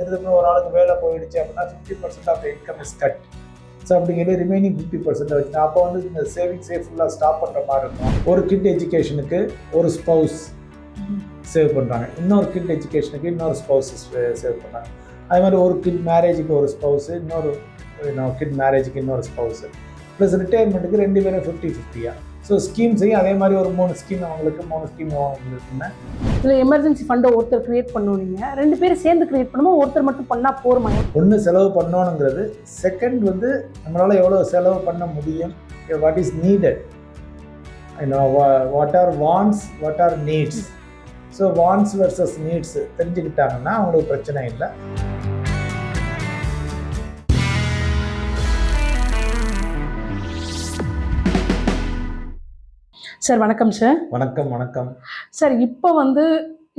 திரும்ப ஒரு ஆளுக்கு வேலை போயிடுச்சு அப்படின்னா 50% of the income is cut. So அப்படிங்கிறது ரிமைனிங் 50% வச்சு அப்போ வந்து இந்த சேவிங்ஸே ஃபுல்லாக ஸ்டாப் பண்ணுற மாதிரி இருக்கும். ஒரு கிட் எஜுகேஷனுக்கு ஒரு ஸ்பௌஸ் சேவ் பண்ணுறாங்க, இன்னொரு கிட் எஜுகேஷனுக்கு இன்னொரு ஸ்பௌஸஸ் சேவ் பண்ணுறாங்க. அது மாதிரி ஒரு கிட் மேரேஜுக்கு ஒரு ஸ்பௌஸு, இன்னொரு கிட் மேரேஜுக்கு இன்னொரு ஸ்பௌஸு, ப்ளஸ் ரிட்டையர்மெண்ட்டுக்கு 2 பேரும் 50-50. ஸோ ஸ்கீம்ஸையும் அதே மாதிரி ஒரு 3 ஸ்கீம் அவங்களுக்கு 3 ஸ்கீம் அவங்களுக்குன்னு. இதில் எமர்ஜென்சி ஃபண்டை ஒருத்தர் கிரியேட் பண்ணுவீங்க, 2 பேரும் சேர்ந்து கிரியேட் பண்ணும்போது ஒருத்தர் மட்டும் பண்ணால் போருமா? ஒன்று செலவு பண்ணணுங்கிறது, செகண்ட் வந்து நம்மளால் எவ்வளோ செலவு பண்ண முடியும், what is needed, what are wants, what are needs. So wants versus needs தெரிஞ்சுக்கிட்டாங்கன்னா அவங்களுக்கு பிரச்சனை இல்லை. சார் வணக்கம் சார். வணக்கம் வணக்கம் சார். இப்போ வந்து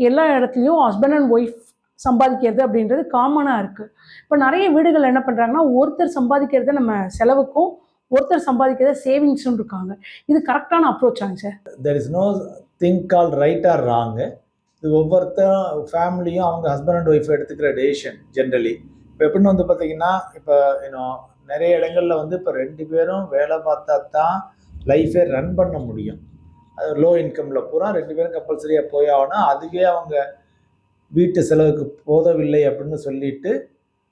எல்லா இடத்துலையும் ஹஸ்பண்ட் அண்ட் ஒய்ஃப் சம்பாதிக்கிறது அப்படின்றது காமனாக இருக்குது. இப்போ நிறைய வீடுகள் என்ன பண்ணுறாங்கன்னா, ஒருத்தர் சம்பாதிக்கிறத நம்ம செலவுக்கும் ஒருத்தர் சம்பாதிக்கிறத சேவிங்ஸும் இருக்காங்க. இது கரெக்டான அப்ரோச்சாங்க சார்? There is no thing call right or wrong. இது ஒவ்வொருத்தரும் ஃபேமிலியும் அவங்க ஹஸ்பண்ட் அண்ட் ஒய்ஃப் எடுத்துக்கிற டெசிஷன் ஜென்ரலி. இப்போ எப்படின்னு வந்து பார்த்தீங்கன்னா, இப்போ நிறைய இடங்களில் வந்து இப்போ 2 பேரும் வேலை பார்த்தா தான் லைஃபே ரன் பண்ண முடியும். அது லோ இன்கமில் பூரா 2 பேரும் கம்பல்சரியாக போய் ஆகணும். அதுவே அவங்க வீட்டு செலவுக்கு போதவில்லை அப்படின்னு சொல்லிட்டு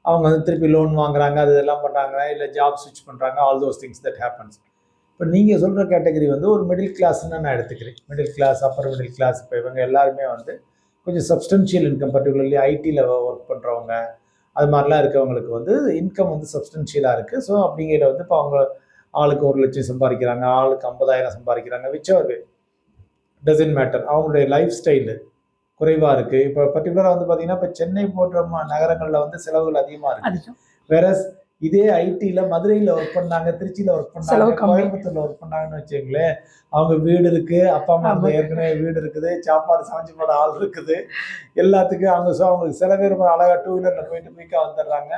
அவங்க வந்து திருப்பி லோன் வாங்குறாங்க, அது இதெல்லாம் பண்ணுறாங்க, இல்லை ஜாப் ஸ்விட்ச் பண்ணுறாங்க, all those things that happens. இப்போ நீங்கள் சொல்கிற கேட்டகரி வந்து ஒரு மிடில் கிளாஸ்ன்னு நான் எடுத்துக்கிறேன். Middle class, upper middle class. இப்போ இவங்க எல்லாருமே வந்து கொஞ்சம் சப்ஸ்டன்ஷியல் இன்கம், பர்டிகுலர்லி ஐடியில் ஒர்க் பண்ணுறவங்க, அது மாதிரிலாம் இருக்கவங்களுக்கு வந்து இன்கம் வந்து சப்ஸ்டன்ஷியலாக இருக்குது. ஸோ அப்படிங்கிற வந்து இப்போ அவங்க ஆளுக்கு 1 லட்சம் சம்பாதிக்கிறாங்க, ஆளுக்கு 50,000 சம்பாதிக்கிறாங்க, விச்சவர் வே டசன்ட் மேட்டர். அவங்களுடைய லைஃப் ஸ்டைலு குறைவாக இருக்குது. இப்போ பர்டிகுலராக வந்து பார்த்தீங்கன்னா, இப்போ சென்னை போன்ற நகரங்களில் வந்து செலவுகள் அதிகமாக இருக்குது. வேற இதே ஐடியில் மதுரையில் ஒர்க் பண்ணாங்க, திருச்சியில் ஒர்க் பண்ணாங்க, கோயம்புத்தூரில் ஒர்க் பண்ணாங்கன்னு வச்சுங்களேன், அவங்க வீடு இருக்குது, அப்பா அம்மா ஏற்கனவே வீடு இருக்குது, சாப்பாடு சமைச்சு போட ஆள் இருக்குது, எல்லாத்துக்கும் அவங்க. ஸோ அவங்களுக்கு சில பேர் அழகாக 2 வீலரில் போயிட்டு குயிக்காக வந்துடுறாங்க.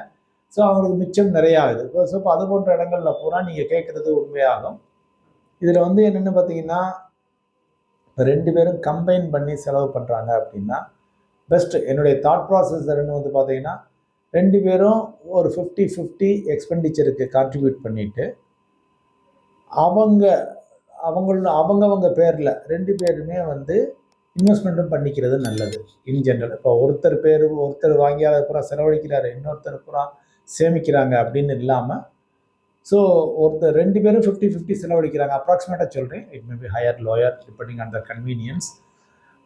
ஸோ அவங்களுக்கு மிச்சம் நிறையா ஆகுது. ஸோ இப்போ அது போன்ற இடங்களில் பூரா நீங்கள் கேட்குறது உண்மையாகும். இதில் வந்து என்னென்னு பார்த்தீங்கன்னா, 2 பேரும் கம்பைன் பண்ணி செலவு பண்ணுறாங்க அப்படின்னா பெஸ்ட்டு. என்னுடைய தாட் ப்ராசஸ் வந்து பார்த்தீங்கன்னா, 2 பேரும் ஒரு 50-50 எக்ஸ்பெண்டிச்சருக்கு கான்ட்ரிபியூட் பண்ணிவிட்டு அவங்கவங்க பேரில் 2 பேருமே வந்து இன்வெஸ்ட்மெண்ட்டும் பண்ணிக்கிறது நல்லது இன் ஜென்ரல். இப்போ ஒருத்தர் வாங்கியாத பூரா செலவழிக்கிறாரு, இன்னொருத்தர் பூரா சேமிக்கிறாங்க அப்படின்னு இல்லாமல், ஸோ 2 பேரும் 50-50 செலவழிக்கிறாங்க. அப்ராக்சிமேட்டாக சொல்கிறேன், it may be higher lower depending on the convenience.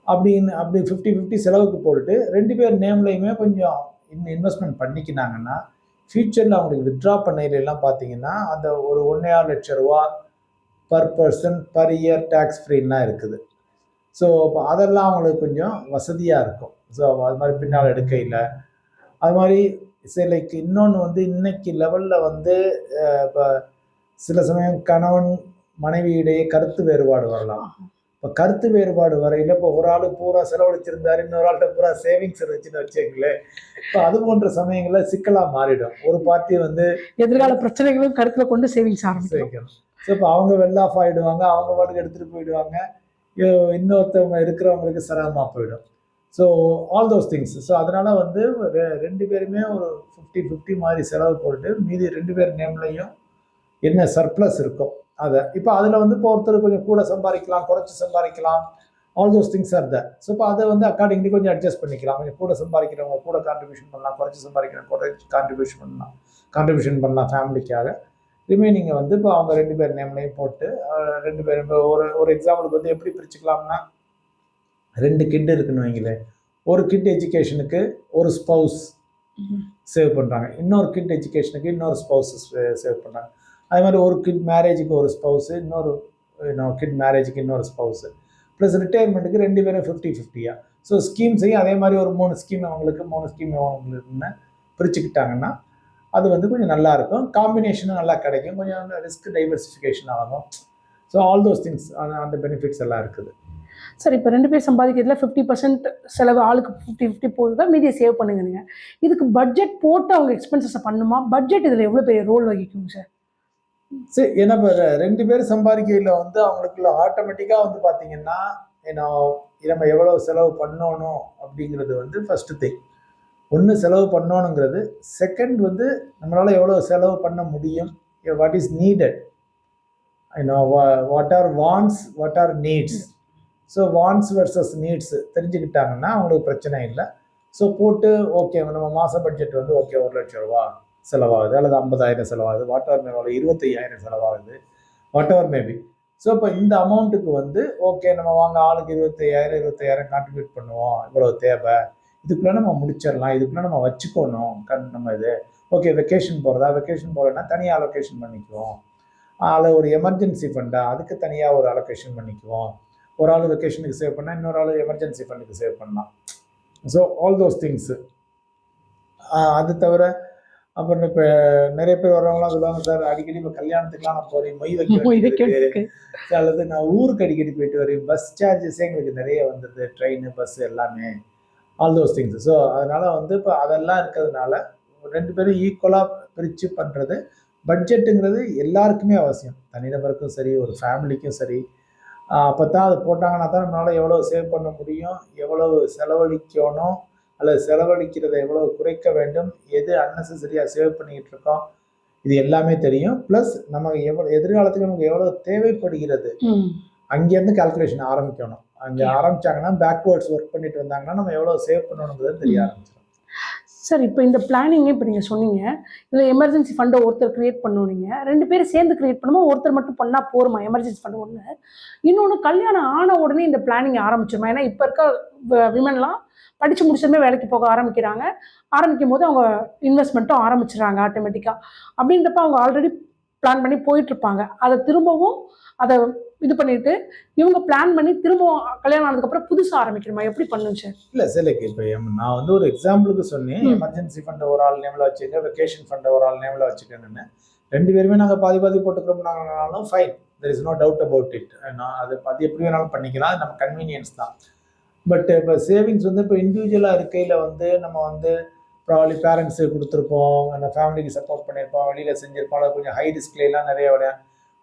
அப்படி 50-50 செலவுக்கு போட்டுட்டு 2 பேர் நேம்லையுமே கொஞ்சம் இன்வெஸ்ட்மெண்ட் பண்ணிக்கினாங்கன்னா, ஃப்யூச்சரில் அவங்களுக்கு வித்ட்ரா பண்ணையிலெல்லாம் பார்த்தீங்கன்னா அந்த ஒரு 1.5 லட்சம் ரூபா per person per year tax ஃப்ரீன்னா இருக்குது. ஸோ இப்போ அதெல்லாம் அவங்களுக்கு கொஞ்சம் வசதியாக இருக்கும். ஸோ அது மாதிரி பின்னால் எடுக்கையில் அது மாதிரி லைக் இன்னொன்று வந்து இன்னைக்கு லெவலில் வந்து இப்போ சில சமயம் கணவன் மனைவியிடையே கருத்து வேறுபாடு வரலாம். இப்போ கருத்து வேறுபாடு வரையில் இப்போ ஒரு ஆள் பூரா செலவழிச்சிருந்தாரு, இன்னொரு ஆள்கிட்ட பூரா சேவிங்ஸ் இருந்துச்சுன்னு வச்சுங்களேன், இப்போ அது போன்ற சமயங்களில் சிக்கலாக மாறிடும். ஒரு பார்ட்டி வந்து எதிர்கால பிரச்சனைகளும் கருத்தில் கொண்டு சேவிங்ஸ் ஆரம்பிக்கணும். ஸோ இப்போ அவங்க வெல் ஆஃப் ஆகிடுவாங்க, அவங்க பாட்டுக்கு எடுத்துகிட்டு போயிடுவாங்க, இன்னொருத்தவங்க இருக்கிறவங்களுக்கு சிரமமாக போயிடும். So all those things. So அதனால் வந்து 2 பேருமே ஒரு 50-50 மாதிரி செலவு போட்டு மீதி 2 பேர் நேம்லையும் என்ன சர்ப்ளஸ் இருக்கும் அதை இப்போ அதில் வந்து இப்போ ஒருத்தர் கொஞ்சம் கூட சம்பாதிக்கலாம், குறைச்சி சம்பாதிக்கலாம், all those things are that. So இப்போ அதை வந்து அக்கார்டிங்லி கொஞ்சம் அட்ஜஸ்ட் பண்ணிக்கலாம். கொஞ்சம் கூட சம்பாதிக்கிறவங்க கூட கான்ட்ரிபியூஷன் பண்ணலாம், குறைச்சி சம்பாதிக்கிறவங்க குறைச்சி கான்ட்ரிபியூஷன் பண்ணலாம் ஃபேமிலிக்காக. ரிமைனிங்கை வந்து இப்போ அவங்க 2 பேர் நேம்லையும் போட்டு 2 பேரும் இப்போ ஒரு எக்ஸாம்பிளுக்கு வந்து எப்படி பிரிச்சுக்கலாம்னா, 2 கிட் இருக்குன்னு வைங்களேன், ஒரு கிட் எஜுகேஷனுக்கு ஒரு ஸ்பௌஸ் சேவ் பண்ணுறாங்க, இன்னொரு கிட் எஜுகேஷனுக்கு இன்னொரு ஸ்பௌஸஸ் சேவ் பண்ணுறாங்க. அது மாதிரி ஒரு கிட் மேரேஜுக்கு ஒரு ஸ்பௌஸு, இன்னொரு கிட் மேரேஜுக்கு இன்னொரு ஸ்பௌஸு, ப்ளஸ் ரிட்டையர்மெண்ட்டுக்கு 2 பேரும் 50-50. ஸோ ஸ்கீம்ஸையும் அதே மாதிரி ஒரு 3 ஸ்கீம் அவங்களுக்கு 3 ஸ்கீம் அவங்களுக்குன்னு பிரிச்சுக்கிட்டாங்கன்னா அது வந்து கொஞ்சம் நல்லாயிருக்கும். காம்பினேஷனும் நல்லா கிடைக்கும், கொஞ்சம் ரிஸ்க் டைவர்சிஃபிகேஷன் ஆகும். ஸோ ஆல் தோஸ் திங்ஸ் அந்த பெனிஃபிட்ஸ் எல்லாம் இருக்குது. சார் இப்போ 2 பேர் சம்பாதிக்கிறதுல 50% செலவு ஆளுக்கு 50-50 போகுதா, மீதியை சேவ் பண்ணுங்க. இதுக்கு பட்ஜெட் போட்டு அவங்க எக்ஸ்பென்சஸை பண்ணுமா? பட்ஜெட் இதில் எவ்வளோ பெரிய ரோல் வகிக்குங்க சார்? சரி, ஏன்னா இப்போ 2 பேர் சம்பாதிக்கையில் வந்து அவங்களுக்குள்ள ஆட்டோமேட்டிக்காக வந்து பார்த்தீங்கன்னா, நம்ம எவ்வளோ செலவு பண்ணணும் அப்படிங்கிறது வந்து ஃபஸ்ட்டு திங். ஒன்று செலவு பண்ணணுங்கிறது, செகண்ட் வந்து நம்மளால் எவ்வளோ செலவு பண்ண முடியும், what is needed, what are wants, what are needs. So wants versus needs தெரிஞ்சுக்கிட்டாங்கன்னா அவங்களுக்கு பிரச்சனை இல்லை. ஸோ போட்டு ஓகே நம்ம மாத பட்ஜெட் வந்து ஓகே 1,00,000 செலவாகுது அல்லது 50,000 செலவாகுது, வாட் எவர் மேபி 25,000 செலவாகுது, வாட் எவர் மேபி. ஸோ இப்போ இந்த அமௌண்ட்டுக்கு வந்து ஓகே நம்ம வாங்க ஆளுக்கு 25,000 கான்ட்ரிபியூட் பண்ணுவோம், இவ்வளோ தேவை, இதுக்குள்ளே நம்ம முடிச்சிடலாம், இதுக்குள்ளே நம்ம வச்சுக்கணும் நம்ம இது. ஓகே வெக்கேஷன் போகிறதுனா தனியாக அலோகேஷன் பண்ணிக்குவோம், அதில் ஒரு எமர்ஜென்சி ஃபண்டா அதுக்கு தனியாக ஒரு அலோகேஷன் பண்ணிக்குவோம், ஒரு ஆள் வெக்கேஷனுக்கு சேவ் பண்ணால் இன்னொரு ஆள் எமர்ஜென்சி ஃபண்டுக்கு சேவ் பண்ணலாம். So all those things. அது தவிர அப்புறம் இப்போ நிறைய பேர் வர்றவங்களாம் சொல்லுவாங்க, சார் அடிக்கடி இப்போ கல்யாணத்துக்குலாம் நான் போகிறேன், மொய் வைக்கிறதுக்கு, அல்லது நான் ஊருக்கு அடிக்கடி போயிட்டு வரேன், பஸ் சார்ஜஸே எங்களுக்கு நிறைய வந்தது, ட்ரெயின் பஸ் எல்லாமே, ஆல் தோஸ் திங்ஸ். ஸோ அதனால் வந்து இப்போ அதெல்லாம் இருக்கிறதுனால 2 பேரும் ஈக்குவலாக பிரித்து பண்ணுறது. பட்ஜெட்டுங்கிறது எல்லாருக்குமே அவசியம், தனிநபருக்கும் சரி ஒரு ஃபேமிலிக்கும் சரி. அப்போ தான் அது போட்டாங்கன்னா தான் நம்மளால் எவ்வளோ சேவ் பண்ண முடியும், எவ்வளவு செலவழிக்கணும் அல்லது செலவழிக்கிறதை எவ்வளோ குறைக்க வேண்டும், எது அன்னெசரியாக சேவ் பண்ணிக்கிட்டு இருக்கோம், இது எல்லாமே தெரியும். ப்ளஸ் நம்ம எதிர்காலத்துக்கு நமக்கு எவ்வளோ தேவைப்படுகிறது, அங்கேருந்து கால்குலேஷன் ஆரம்பிக்கணும். அங்கே ஆரம்பிச்சாங்கன்னா பேக்வேர்ட்ஸ் ஒர்க் பண்ணிட்டு வந்தாங்கன்னா நம்ம எவ்வளோ சேவ் பண்ணணுங்கிறது தெரிய ஆரம்பிச்சிடும். சார் இப்போ இந்த பிளானிங்கே இப்போ நீங்கள் சொன்னீங்க, இதில் எமர்ஜென்சி ஃபண்டை ஒருத்தர் க்ரியேட் பண்ணணும், 2 பேரும் சேர்ந்து க்ரியேட் பண்ணுமோ ஒருத்தர் மட்டும் பண்ணால் போருமா எமர்ஜென்சி ஃபண்டு ஒன்று? இன்னொன்று கல்யாணம் ஆன உடனே இந்த பிளானிங் ஆரம்பிச்சிருமா? ஏன்னா இப்போ இருக்க விமன்லாம் படித்து முடிச்சதுமே வேலைக்கு போக ஆரம்பிக்கும் போது அவங்க இன்வெஸ்ட்மெண்ட்டும் ஆரம்பிச்சிடுறாங்க ஆட்டோமேட்டிக்காக. அப்படின்றப்ப அவங்க ஆல்ரெடி பிளான் பண்ணி போயிட்டுருப்பாங்க, அதை திரும்பவும் அதை இது பண்ணிட்டு இவங்க பிளான் பண்ணி திரும்பவும் கல்யாணம் ஆனதுக்கப்புறம் புதுசாக ஆரம்பிக்கணுமா? எப்படி பண்ணுங்க சார்? இல்லை சிலைக்கு இப்போ நான் வந்து ஒரு எக்ஸாம்பிளுக்கு சொன்னேன், எமர்ஜென்சி ஃபண்டை ஒரு ஆள் நேமில் வச்சுக்க, வெக்கேஷன் ஃபண்டை ஒரு ஆள் நேமில் வச்சுக்கணுன்னு. 2 பேருமே நாங்கள் பாதி போட்டுக்கிறோம்னாலும் fine, there is no doubt about it. அது எப்படி வேணாலும் பண்ணிக்கலாம், நம்ம கன்வீனியன்ஸ் தான். பட் இப்போ சேவிங்ஸ் வந்து இப்போ இண்டிவிஜுவலாக இருக்கையில் வந்து நம்ம வந்து ப்ராப்ளி பேரண்ட்ஸுக்கு கொடுத்துருப்போம், அந்த ஃபேமிலிக்கு சப்போர்ட் பண்ணியிருப்போம், வெளியில் செஞ்சுருப்போம், அது கொஞ்சம் ஹை ரிஸ்க்லாம் நிறைய விட.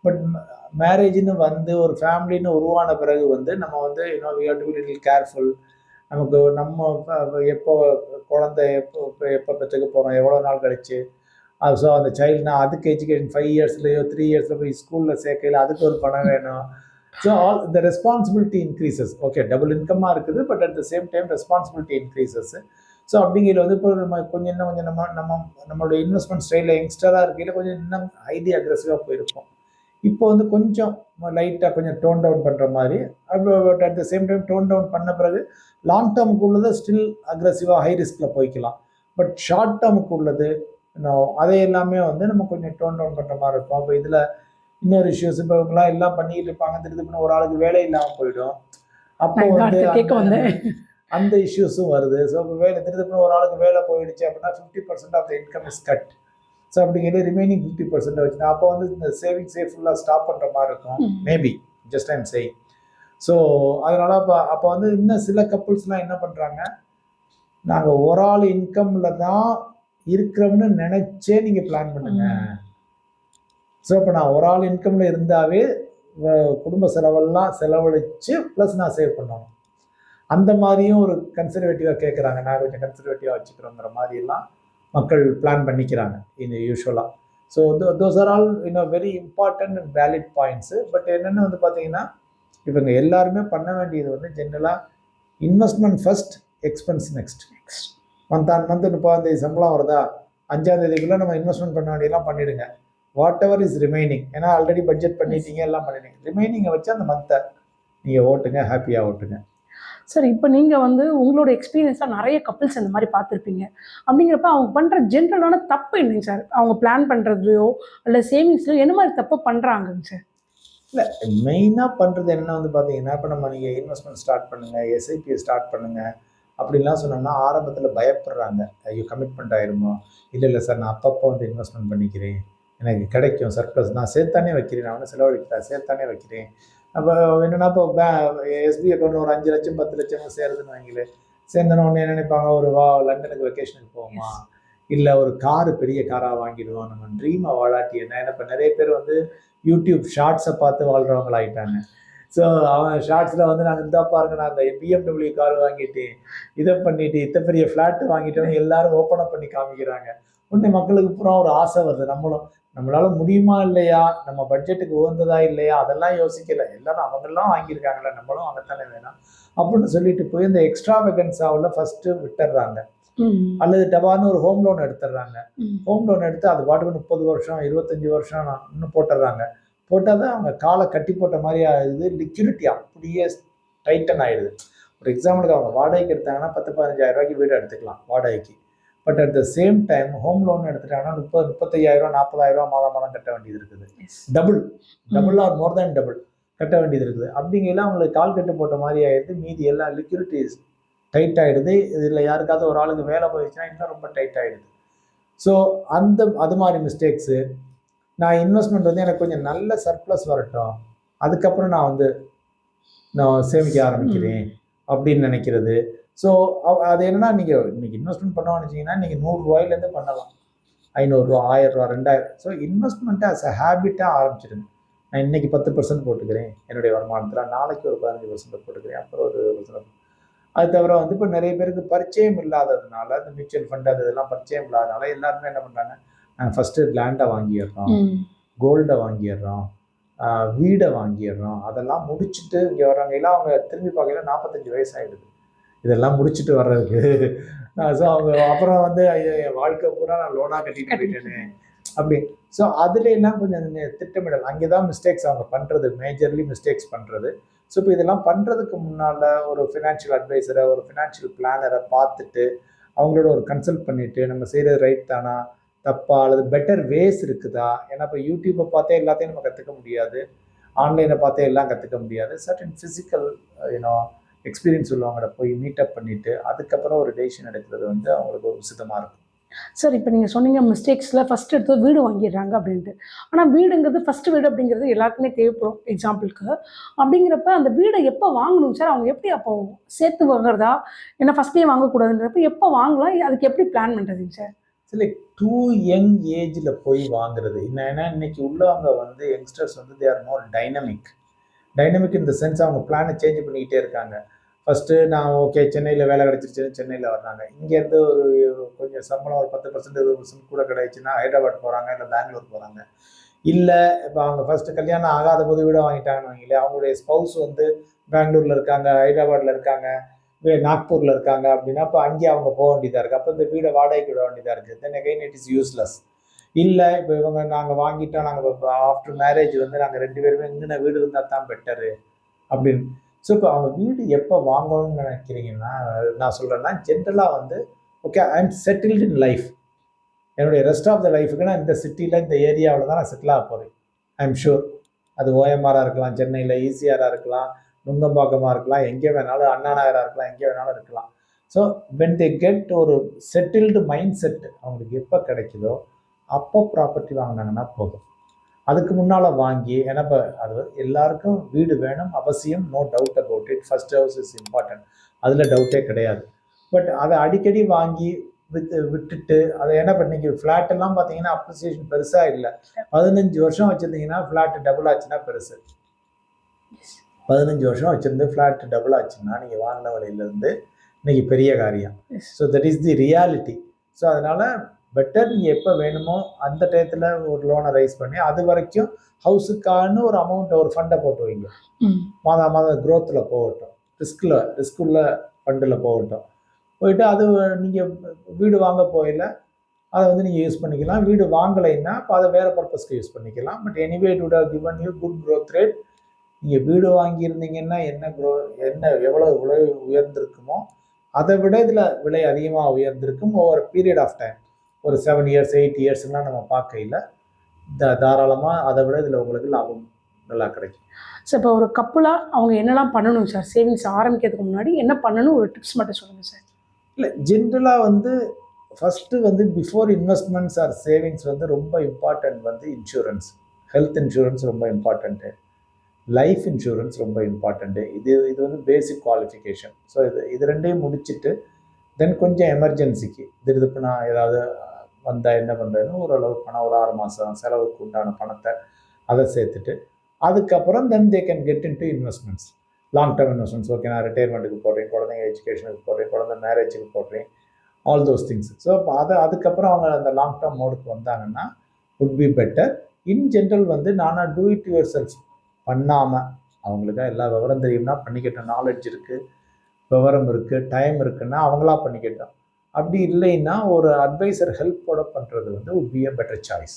பட் மேரேஜ்னு வந்து ஒரு ஃபேமிலின்னு உருவான பிறகு வந்து நம்ம வந்து we have to be little careful. நமக்கு நம்ம எப்போ குழந்தை எப்போ பெற்றுக்க போகிறோம், எவ்வளோ நாள் கழிச்சு, ஸோ அந்த சைல்டுனா அதுக்கு எஜுகேஷன் 5 இயர்ஸ்லையோ 3 இயர்ஸில் போய் ஸ்கூலில் சேர்க்கையில் அதுக்கு ஒரு பணம் வேணும். So all the responsibility increases. Okay double இன்கம்மாக இருக்குது, but at the same time responsibility increases. So அப்படிங்கிறது வந்து இப்போ நம்ம கொஞ்சம் நம்மளுடைய இன்வெஸ்ட்மெண்ட் ஸ்டைலில் யங்ஸ்டராக இருக்கையில் கொஞ்சம் இன்னும் ஹைலி அக்ரெசிவாக போயிருப்போம். இப்போ வந்து கொஞ்சம் லைட்டாக கொஞ்சம் டோன் டவுன் பண்ணுற மாதிரி, but at the same time tone down பண்ண பிறகு லாங் டேர்முக்கு உள்ளதை ஸ்டில் அக்ரெசிவாக ஹை ரிஸ்கில் போய்க்கலாம். பட் ஷார்ட் டேர்முக்கு உள்ளது அதை எல்லாமே வந்து நம்ம கொஞ்சம் டோன் டவுன் பண்ணுற மாதிரி இருக்கும். அப்போ இதில் இன்னொரு இஷ்யூஸ், இப்போ இவங்களாம் எல்லாம் பண்ணிக்கிட்டு இருப்பாங்க, திருப்பி ஒரு ஆளுக்கு வேலை இல்லாமல் போயிடும், அப்போ வந்து அந்த இஷ்யூஸும் வருது. ஸோ இப்போ திருப்பி ஒரு ஆளுக்கு வேலை போயிடுச்சு அப்படின்னா 50% of the income is cut. So அப்படிங்கிறது ரிமைனிங் 50% வச்சு அப்போ வந்து இந்த சேவிங்ஸே ஃபுல்லாக ஸ்டாப் பண்ணுற மாதிரி இருக்கும், maybe just I'm saying. So அதனால் அப்போ வந்து இன்னும் சில கப்புள்ஸ்லாம் என்ன பண்ணுறாங்க, நாங்கள் ஒரு ஆள் இன்கமில் தான் இருக்கிறோம்னு நினச்சே நீங்கள் பிளான் பண்ணுங்க. ஸோ இப்போ நான் ஒரு ஆள் இன்கமில் இருந்தாவே குடும்ப செலவெல்லாம் செலவழித்து ப்ளஸ் நான் சேவ் பண்ணணும், அந்த மாதிரியும் ஒரு கன்சர்வேட்டிவாக கேட்குறாங்க. நான் கொஞ்சம் கன்சர்வேட்டிவாக வச்சுக்கிறோங்கிற மாதிரிலாம் மக்கள் பிளான் பண்ணிக்கிறாங்க யூஸ்வலாக. So those are all very important and valid points. But என்னென்னு வந்து பார்த்தீங்கன்னா இவங்க எல்லாருமே பண்ண வேண்டியது வந்து ஜென்ரலாக investment first, expense next. Month 30 சம்பளம் வருதா, 5ஆம் தேதிக்குள்ளே நம்ம இன்வெஸ்ட்மெண்ட் பண்ண வேண்டியெல்லாம் பண்ணிவிடுங்க. வாட் எவர் இஸ் ரிமைனிங், ஏன்னா ஆல்ரெடி பட்ஜெட் பண்ணிட்டீங்க, எல்லாம் பண்ணிட்டீங்க, ரிமைனிங்கை வச்சு அந்த மந்த்தை நீங்கள் ஓட்டுங்க, ஹாப்பியாக ஓட்டுங்க. சார் இப்போ நீங்கள் வந்து உங்களோட எக்ஸ்பீரியன்ஸாக நிறைய கப்பிள்ஸ் அந்த மாதிரி பார்த்துருப்பீங்க. அப்படிங்கிறப்ப அவங்க பண்ணுற ஜென்ரலான தப்பு என்னங்க சார்? அவங்க பிளான் பண்ணுறதுலையோ இல்லை சேவிங்ஸ்லையோ என்ன மாதிரி தப்பு பண்ணுறாங்கங்க சார்? இல்லை மெயினாக பண்ணுறது என்ன வந்து பார்த்தீங்கன்னா, இப்போ நீங்கள் இன்வெஸ்ட்மெண்ட் ஸ்டார்ட் பண்ணுங்கள், எஸ்ஐபியை ஸ்டார்ட் பண்ணுங்கள் அப்படின்லாம் சொன்னோம்னா ஆரம்பத்தில் பயப்படுறாங்க, ஐயோ கமிட்மெண்ட் ஆயிருமோ. இல்லை சார் நான் அப்பப்போ வந்து இன்வெஸ்ட்மெண்ட் பண்ணிக்கிறேன், எனக்கு கிடைக்கும் சர்ப்ளஸ், நான் சேர்த்தானே வைக்கிறேன், நான் வந்து செலவழிக்கிறேன் சேர்த்தானே வைக்கிறேன். அப்போ என்னென்னா இப்போ எஸ்பி அக்கௌண்ட் ஒரு 5 லட்சம் 10 லட்சம் சேருதுன்னு வாங்கல, சேர்ந்தனோடனே என்ன நினைப்பாங்க, ஒரு லண்டனுக்கு வெக்கேஷனுக்கு போவோமா, இல்லை ஒரு காரு பெரிய காராக வாங்கிடுவோம், நம்ம ட்ரீமை வாழாட்டி என்ன. இப்போ நிறைய பேர் வந்து யூடியூப் ஷார்ட்ஸை பார்த்து வாழ்கிறவங்களாயிட்டாங்க. ஸோ அவன் ஷார்ட்ஸில் வந்து நாங்கள் இருந்தால் பாருங்க, நான் அந்த BMW கார் வாங்கிட்டு இதை பண்ணிட்டு இத்த பெரிய ஃப்ளாட் வாங்கிட்டோன்னு எல்லாரும் ஓப்பன் அப் பண்ணி காமிக்கிறாங்க. உடனே மக்களுக்கு பூரா ஒரு ஆசை வருது, நம்மளால முடியுமா இல்லையா, நம்ம பட்ஜெட்டுக்கு உகந்ததா இல்லையா, அதெல்லாம் யோசிக்கல. எல்லாரும் அவங்கெல்லாம் வாங்கியிருக்காங்களே, நம்மளும் வாங்கத்தானே வேணாம் அப்படின்னு சொல்லிட்டு போய் இந்த எக்ஸ்ட்ரா வெகன்ஸாவில் ஃபர்ஸ்ட் விட்டுடுறாங்க. அல்லது டபார்னு ஒரு ஹோம் லோன் எடுத்துடுறாங்க. ஹோம் லோன் எடுத்து அது பாட்டுக்கு 30 வருஷம் 25 வருஷம் இன்னும் போட்டுடுறாங்க. போட்டால் தான் அவங்க காலை கட்டி போட்ட மாதிரி ஆகுது. லிக்விடிட்டி அப்படியே டைட்டன் ஆயிடுது. ஒரு எக்ஸாம்பிளுக்கு அவங்க வாடகைக்கு எடுத்தாங்கன்னா 10-15,000 ரூபாய்க்கு வீடு எடுத்துக்கலாம் வாடகைக்கு. But at the same time home loan எடுத்துட்டாங்கன்னா 30-35,000 40,000 மாதம் மாதம் கட்ட வேண்டியது இருக்குது. Double or more than double கட்ட வேண்டியது இருக்குது. அப்படிங்கல அவங்களுக்கு கால் கட்டு போட்ட மாதிரி ஆயிடுது. மீதி எல்லாம் லிக்விடிட்டிஸ் டைட் ஆகிடுது. இதில் யாருக்காவது ஒரு ஆளுக்கு வேலை போயிடுச்சுன்னா இன்னும் ரொம்ப டைட் ஆகிடுது. ஸோ அது மாதிரி மிஸ்டேக்ஸு. நான் இன்வெஸ்ட்மெண்ட் வந்து எனக்கு கொஞ்சம் நல்ல சர்ப்ளஸ் வரட்டும், அதுக்கப்புறம் நான் சேமிக்க ஆரம்பிக்கிறேன் அப்படின்னு நினைக்கிறது. ஸோ அது என்னன்னா, நீங்கள் இன்னைக்கு இன்வெஸ்ட்மெண்ட் பண்ணோம்னு வச்சிங்கன்னா நீங்கள் 100 ரூபாயிலேருந்து பண்ணலாம், 500 ரூபா 1000 ரூபா 2000. ஸோ இன்வெஸ்ட்மெண்ட்டை அஸ் அ ஹேபிட்டாக ஆரம்பிச்சிடுங்க. நான் இன்னைக்கு 10% போட்டுக்கிறேன் என்னுடைய வருமானத்தில், நாளைக்கு ஒரு 15% போட்டுக்கிறேன், அப்புறம் ஒரு 20%. அது தவிர வந்து இப்போ நிறைய பேருக்கு பரிச்சயம் இல்லாததுனால, இந்த மியூச்சுவல் ஃபண்ட் அது இதெல்லாம் பரிச்சயம் இல்லாததுனால எல்லாருமே என்ன பண்ணுறாங்க, நாங்கள் ஃபஸ்ட்டு லேண்டை வாங்கிடுறோம், கோல்டை வாங்கிடுறோம், வீடை வாங்கிடுறோம். அதெல்லாம் முடிச்சுட்டு இங்கே வர்றாங்க. எல்லாம் அவங்க திரும்பி பார்க்கல 45 வயசு ஆகிடுது இதெல்லாம் முடிச்சுட்டு வர்றதுக்கு. ஸோ அவங்க அப்புறம் வந்து என் வாழ்க்கை பூரா நான் லோனாக கட்டிட்டு போயிட்டேனே அப்படி. ஸோ அதுல எல்லாம் கொஞ்சம் திட்டமிடல், அங்கே தான் மிஸ்டேக்ஸ் அவங்க பண்ணுறது, மேஜர்லி மிஸ்டேக்ஸ் பண்ணுறது. ஸோ இப்போ இதெல்லாம் பண்ணுறதுக்கு முன்னால் ஒரு ஃபினான்ஷியல் அட்வைசரை, ஒரு ஃபினான்ஷியல் பிளானரை பார்த்துட்டு அவங்களோட ஒரு கன்சல்ட் பண்ணிவிட்டு நம்ம செய்கிறது ரைட் தானா தப்பா, அல்லது பெட்டர் வேஸ் இருக்குதா. ஏன்னா இப்போ யூடியூப்பை பார்த்தே எல்லாத்தையும் நம்ம கற்றுக்க முடியாது, ஆன்லைனை பார்த்தே எல்லாம் கற்றுக்க முடியாது. சர்டன் ஃபிசிக்கல் எக்ஸ்பீரியன்ஸ் உள்ளவங்கள போய் மீட்டப் பண்ணிவிட்டு அதுக்கப்புறம் ஒரு டெசிஷன் எடுக்கிறது வந்து அவங்களுக்கு ஒரு விசிதமாக இருக்கும். சார், இப்போ நீங்கள் சொன்னீங்க மிஸ்டேக்ஸில் ஃபஸ்ட் எடுத்து வீடு வாங்கிடுறாங்க அப்படின்ட்டு. ஆனால் வீடுங்கிறது ஃபஸ்ட்டு வீடு அப்படிங்கிறது எல்லாருக்குமே தேவைப்படும் எக்ஸாம்பிளுக்கு. அப்படிங்கிறப்ப அந்த வீடை எப்போ வாங்கணும் சார்? அவங்க எப்படி அப்போ சேர்த்து வாங்குறதா? ஏன்னா ஃபஸ்ட்டே வாங்கக்கூடாதுன்றப்ப எப்போ வாங்கலாம்? அதுக்கு எப்படி பிளான் பண்ணுறதுங்க சார்? இல்லை, டூ யங் ஏஜில் போய் வாங்குறது ஏன்னா இன்னைக்கு உள்ளவங்க வந்து யங்ஸ்டர்ஸ் வந்து தே ஆர் மோர் டைனமிக் இந்த சென்ஸ் அவங்க பிளானை சேஞ்ச் பண்ணிக்கிட்டே இருக்காங்க. ஃபஸ்ட்டு நான் ஓகே சென்னையில் வேலை கிடச்சிருச்சுன்னு சென்னையில் வர்றாங்க. இங்கேருந்து ஒரு கொஞ்சம் சம்பளம் ஒரு 10% 20% கூட கிடைச்சுன்னா ஹைதராபாத் போகிறாங்க, இல்லை பெங்களூர் போகிறாங்க. இல்லை இப்போ அவங்க ஃபஸ்ட்டு கல்யாணம் ஆகாத போது வீடை வாங்கிட்டாங்கன்னு வைங்களேன், அவங்களுடைய ஸ்பவுஸ் வந்து பெங்களூரில் இருக்காங்க, ஹைதராபாத்தில் இருக்காங்க, நாக்பூரில் இருக்காங்க அப்படின்னா அப்போ அங்கேயே அவங்க போக வேண்டியதாக இருக்குது. அப்போ இந்த வீடை வாடகைக்கு விட வேண்டியதாக இருக்குது. Then again it is useless. இல்லை இப்போ இவங்க நாங்கள் வாங்கிட்டோம், நாங்கள் ஆஃப்டர் மேரேஜ் வந்து நாங்கள் 2 பேருமே இங்கே வீடு இருந்தால் தான் பெட்டரு அப்படின்னு. ஸோ இப்போ அவங்க வீடு எப்போ வாங்கணும்னு நினைக்கிறீங்கன்னா, நான் சொல்கிறேன்னா ஜென்ரலாக வந்து okay I am settled in life, என்னுடைய ரெஸ்ட் ஆஃப் த லைஃபுக்கு நான் இந்த சிட்டியில் இந்த ஏரியாவில் தான் நான் செட்டில் ஆக போகிறேன். ஐ எம் ஷூர் அது ஓஎம்ஆராக இருக்கலாம், சென்னையில் ஈசிஆராக இருக்கலாம், நுங்கம்பாக்கமாக இருக்கலாம், எங்கே வேணாலும் அண்ணா நகராக இருக்கலாம், எங்கே வேணாலும் இருக்கலாம். ஸோ வென் தே கெட் ஒரு செட்டில்டு மைண்ட் செட் அவங்களுக்கு எப்போ கிடைக்குதோ அப்போ ப்ராப்பர்ட்டி வாங்கினாங்கன்னா போதும். அதுக்கு முன்னால் வாங்கி, ஏன்னா இப்போ அது எல்லாருக்கும் வீடு வேணும் அவசியம், no doubt about it. First house is important, அதில் டவுட்டே கிடையாது. பட் அதை அடிக்கடி வாங்கி விட்டுட்டு அதை என்ன பண்ணீங்க, ஃப்ளாட் எல்லாம் பார்த்தீங்கன்னா அப்ரிசியேஷன் பெருசாக இல்லை. 15 வருஷம் வச்சுருந்தீங்கன்னா ஃப்ளாட் டபுள் ஆச்சுன்னா பெருசு. 15 வருஷம் வச்சுருந்து ஃப்ளாட் டபுள் ஆச்சுன்னா நீங்கள் வாங்கின விலையிலேருந்து இன்னைக்கு பெரிய காரியம். So that is the reality. So அதனால் பெட்டர் நீங்கள் எப்போ வேணுமோ அந்த டயத்தில் ஒரு லோனை ரைஸ் பண்ணி அது வரைக்கும் ஹவுஸுக்கான ஒரு அமௌண்ட்டை ஒரு ஃபண்டை போட்டு வைங்க. மாதம் க்ரோத்தில் போகட்டும், ரிஸ்க்குள்ள ஃபண்டில் போகட்டும். போயிட்டு அது நீங்கள் வீடு வாங்க போயில அதை வந்து நீங்கள் யூஸ் பண்ணிக்கலாம். வீடு வாங்கலைன்னா இப்போ அதை வேறு பர்பஸ்க்கு யூஸ் பண்ணிக்கலாம். But anyway it would have given you good growth rate. நீங்கள் வீடு வாங்கியிருந்தீங்கன்னா என்ன எவ்வளோ விலை உயர்ந்திருக்குமோ அதை விட இதில் விலை அதிகமாக உயர்ந்திருக்கும். ஓவர் பீரியட் ஆஃப் டைம் ஒரு 7 years 8 yearsலாம் நம்ம பார்க்கையில் தாராளமாக அதை விட இதில் உங்களுக்கு லாபம் நல்லா கிடைக்கும். சார், இப்போ ஒரு கப்புலாக அவங்க என்னெல்லாம் பண்ணணும் சார்? சேவிங்ஸ் ஆரம்பிக்கிறதுக்கு முன்னாடி என்ன பண்ணணும், ஒரு டிப்ஸ் மட்டும் சொல்லுங்கள் சார். இல்லை, ஜென்ரலாக வந்து ஃபஸ்ட்டு வந்து பிஃபோர் இன்வெஸ்ட்மெண்ட்ஸ் ஆர் சேவிங்ஸ் வந்து ரொம்ப இம்பார்ட்டன்ட் வந்து இன்சூரன்ஸ், ஹெல்த் இன்சூரன்ஸ் ரொம்ப இம்பார்ட்டண்ட்டு, லைஃப் இன்சூரன்ஸ் ரொம்ப இம்பார்ட்டண்ட்டு. இது வந்து பேசிக் குவாலிஃபிகேஷன். ஸோ இது ரெண்டையும் முடிச்சுட்டு தென் கொஞ்சம் எமர்ஜென்சிக்கு திடுதுப்புனா ஏதாவது வந்தால் என்ன பண்ணுறதுன்னு ஓரளவு பணம், ஒரு 6 மாதம் செலவுக்கு உண்டான பணத்தை அதை சேர்த்துட்டு அதுக்கப்புறம் then they can get into investments, long term investments. Okay, நான் ரிட்டையர்மெண்ட்டுக்கு போடுறேன், குழந்தைங்க எஜுகேஷனுக்கு போடுறேன், குழந்தை மேரேஜுக்கு போடுறேன், ஆல் தோஸ் திங்ஸ். ஸோ அப்போ அதுக்கப்புறம் அவங்க அந்த லாங் டேர்ம் மோடுக்கு வந்தாங்கன்னா would be better. In general வந்து நானா டூ இட் யுவர் செல்ஃப் பண்ணாமல், அவங்களுக்கு எல்லா விவரம் தெரியும்னா பண்ணிக்கிட்டோம், நாலேஜ் இருக்குது, விவரம் இருக்குது, டைம் இருக்குன்னா அவங்களா பண்ணிக்கிட்டோம். அப்படி இல்லைன்னா ஒரு அட்வைசர் ஹெல்ப்போட பண்ணுறது வந்து would be a better choice.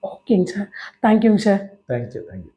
ஓகேங்க சார். தேங்க்யூங்க சார். தேங்க்யூ.